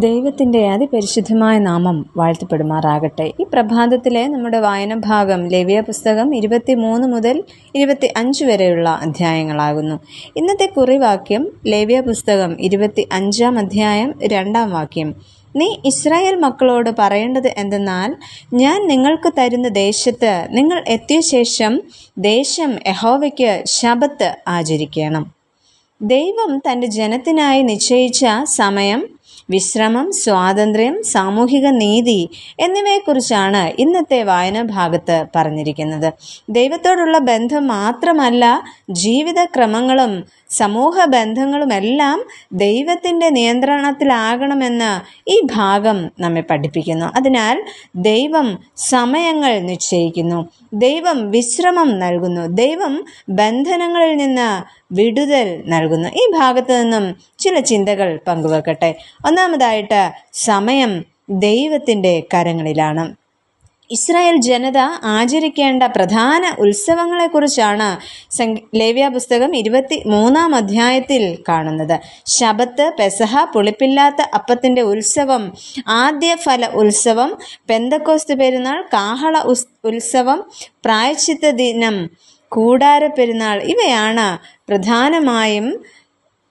ദൈവത്തിൻ്റെ അതിപരിശുദ്ധമായ നാമം വാഴ്ത്തപ്പെടുമാറാകട്ടെ. ഈ പ്രഭാതത്തിലെ നമ്മുടെ വായന ഭാഗം ലേവ്യ പുസ്തകം 23 മുതൽ 25 വരെയുള്ള അധ്യായങ്ങളാകുന്നു. ഇന്നത്തെ കുറിവാക്യം ലേവ്യ പുസ്തകം 25-ാം അധ്യായം 2-ാം വാക്യം. നീ ഇസ്രായേൽ മക്കളോട് പറയേണ്ടത് എന്തെന്നാൽ, ഞാൻ നിങ്ങൾക്ക് തരുന്ന ദേശത്ത് നിങ്ങൾ എത്തിയ ശേഷം ദേശം യഹോവയ്ക്ക് ശബ്ബത്ത് ആചരിക്കണം. ദൈവം തൻ്റെ ജനത്തിനായി നിശ്ചയിച്ച സമയം, വിശ്രമം, സ്വാതന്ത്ര്യം, സാമൂഹിക നീതി എന്നിവയെക്കുറിച്ചാണ് ഇന്നത്തെ വായനാ ഭാഗത്ത് പറഞ്ഞിരിക്കുന്നത്. ദൈവത്തോടുള്ള ബന്ധം മാത്രമല്ല, ജീവിതക്രമങ്ങളും സമൂഹ ബന്ധങ്ങളുമെല്ലാം ദൈവത്തിൻ്റെ നിയന്ത്രണത്തിലാകണമെന്ന് ഈ ഭാഗം നമ്മെ പഠിപ്പിക്കുന്നു. അതിനാൽ ദൈവം സമയങ്ങൾ നിശ്ചയിക്കുന്നു, ദൈവം വിശ്രമം നൽകുന്നു, ദൈവം ബന്ധനങ്ങളിൽ നിന്ന് വിടുതൽ നൽകുന്നു. ഈ ഭാഗത്ത് നിന്നും ചില ചിന്തകൾ പങ്കുവെക്കട്ടെ. ഒന്നാമതായിട്ട്, സമയം ദൈവത്തിൻ്റെ കരങ്ങളിലാണ്. ഇസ്രായേൽ ജനത ആചരിക്കേണ്ട പ്രധാന ഉത്സവങ്ങളെക്കുറിച്ചാണ് ലേവ്യ പുസ്തകം 23-ാം അധ്യായത്തിൽ കാണുന്നത്. ശബ്ബത്ത്, പെസഹ, പുളിപ്പില്ലാത്ത അപ്പത്തിൻ്റെ ഉത്സവം, ആദ്യ ഫല ഉത്സവം, പെന്തക്കോസ്ത് പെരുന്നാൾ, കാഹള ഉത്സവം, പ്രായശ്ചിത്ത ദിനം, കൂടാര പെരുന്നാൾ ഇവയാണ് പ്രധാനമായും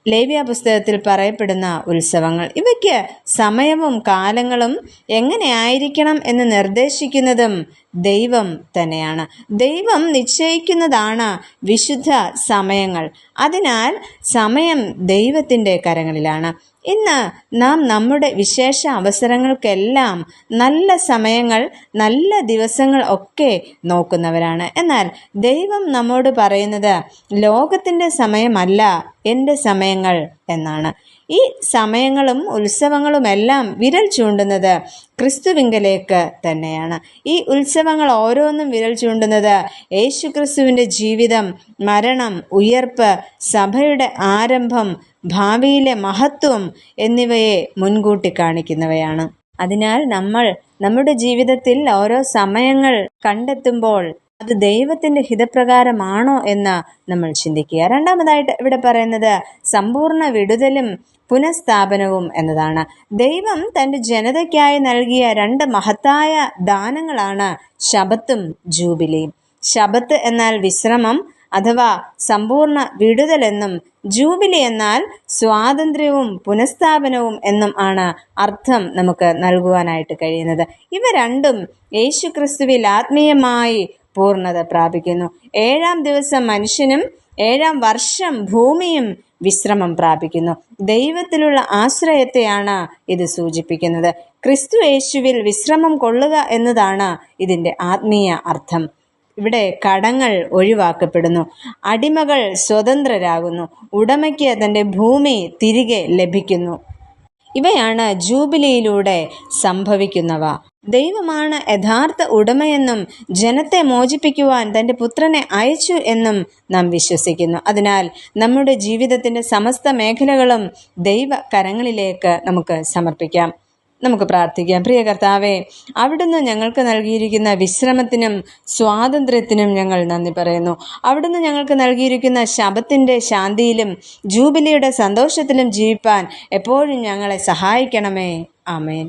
ലേവ്യ പുസ്തകത്തിൽ പറയപ്പെടുന്ന ഉത്സവങ്ങൾ. ഇവയ്ക്ക് സമയവും കാലങ്ങളും എങ്ങനെയായിരിക്കണം എന്ന് നിർദ്ദേശിക്കുന്നതും ദൈവം തന്നെയാണ്. ദൈവം നിശ്ചയിക്കുന്നതാണ് വിശുദ്ധ സമയങ്ങൾ. അതിനാൽ സമയം ദൈവത്തിൻ്റെ കരങ്ങളിലാണ്. ഇന്ന് നാം നമ്മുടെ വിശേഷ അവസരങ്ങൾക്കെല്ലാം നല്ല സമയങ്ങൾ, നല്ല ദിവസങ്ങൾ ഒക്കെ നോക്കുന്നവരാണ്. എന്നാൽ ദൈവം നമ്മോട് പറയുന്നത് ലോകത്തിൻ്റെ സമയമല്ല എൻ്റെ സമയങ്ങൾ എന്നാണ്. ഈ സമയങ്ങളും ഉത്സവങ്ങളുമെല്ലാം വിരൽ ചൂണ്ടുന്നത് ക്രിസ്തുവിങ്കലേക്ക് തന്നെയാണ്. ഈ ഉത്സവങ്ങൾ ഓരോന്നും വിരൽ ചൂണ്ടുന്നത് യേശു ക്രിസ്തുവിൻ്റെ ജീവിതം, മരണം, ഉയർപ്പ്, സഭയുടെ ആരംഭം, ഭാവിയിലെ മഹത്വം എന്നിവയെ മുൻകൂട്ടി കാണിക്കുന്നവയാണ്. അതിനാൽ നമ്മൾ നമ്മുടെ ജീവിതത്തിൽ ഓരോ സമയങ്ങൾ കണ്ടെത്തുമ്പോൾ അത് ദൈവത്തിൻ്റെ ഹിതപ്രകാരമാണോ എന്ന് നമ്മൾ ചിന്തിക്കുക. രണ്ടാമതായിട്ട് ഇവിടെ പറയുന്നത് സമ്പൂർണ്ണ വിടുതലും പുനഃസ്ഥാപനവും എന്നതാണ്. ദൈവം തൻ്റെ ജനതയ്ക്കായി നൽകിയ 2 മഹത്തായ ദാനങ്ങളാണ് ശബ്ബത്തും ജൂബിലിയും. ശബ്ബത്ത് എന്നാൽ വിശ്രമം അഥവാ സമ്പൂർണ്ണ വിടുതൽ എന്നും, ജൂബിലി എന്നാൽ സ്വാതന്ത്ര്യവും പുനഃസ്ഥാപനവും എന്നും ആണ് അർത്ഥം നമുക്ക് നൽകുവാനായിട്ട് കഴിയുന്നത്. ഇവ രണ്ടും യേശു ക്രിസ്തുവിൽ ആത്മീയമായി പൂർണ്ണത പ്രാപിക്കുന്നു. 7-ാം ദിവസം മനുഷ്യനും 7-ാം വർഷം ഭൂമിയും വിശ്രമം പ്രാപിക്കുന്നു. ദൈവത്തിലുള്ള ആശ്രയത്തെയാണ് ഇത് സൂചിപ്പിക്കുന്നത്. ക്രിസ്തു യേശുവിൽ വിശ്രമം കൊള്ളുക എന്നതാണ് ഇതിൻ്റെ ആത്മീയ അർത്ഥം. ഇവിടെ കടങ്ങൾ ഒഴിവാക്കപ്പെടുന്നു, അടിമകൾ സ്വതന്ത്രരാകുന്നു, ഉടമയ്ക്ക് തൻ്റെ ഭൂമി തിരികെ ലഭിക്കുന്നു. ഇവയാണ് ജൂബിലിയിലൂടെ സംഭവിക്കുന്നവ. ദൈവമാണ് യഥാർത്ഥ ഉടമയെന്നും ജനത്തെ മോചിപ്പിക്കുവാൻ തൻ്റെ പുത്രനെ അയച്ചു എന്നും നാം വിശ്വസിക്കുന്നു. അതിനാൽ നമ്മുടെ ജീവിതത്തിൻ്റെ സമസ്ത മേഖലകളും ദൈവ കരങ്ങളിലേക്ക് നമുക്ക് സമർപ്പിക്കാം. നമുക്ക് പ്രാർത്ഥിക്കാം. പ്രിയ കർത്താവേ, അവിടുന്ന് ഞങ്ങൾക്ക് നൽകിയിരിക്കുന്ന വിശ്രമത്തിനും സ്വാതന്ത്ര്യത്തിനും ഞങ്ങൾ നന്ദി പറയുന്നു. അവിടുന്ന് ഞങ്ങൾക്ക് നൽകിയിരിക്കുന്ന ശബ്ബത്തിൻ്റെ ശാന്തിയിലും ജൂബിലിയുടെ സന്തോഷത്തിലും ജീവിപ്പാൻ എപ്പോഴും ഞങ്ങളെ സഹായിക്കണമേ. ആമേൻ.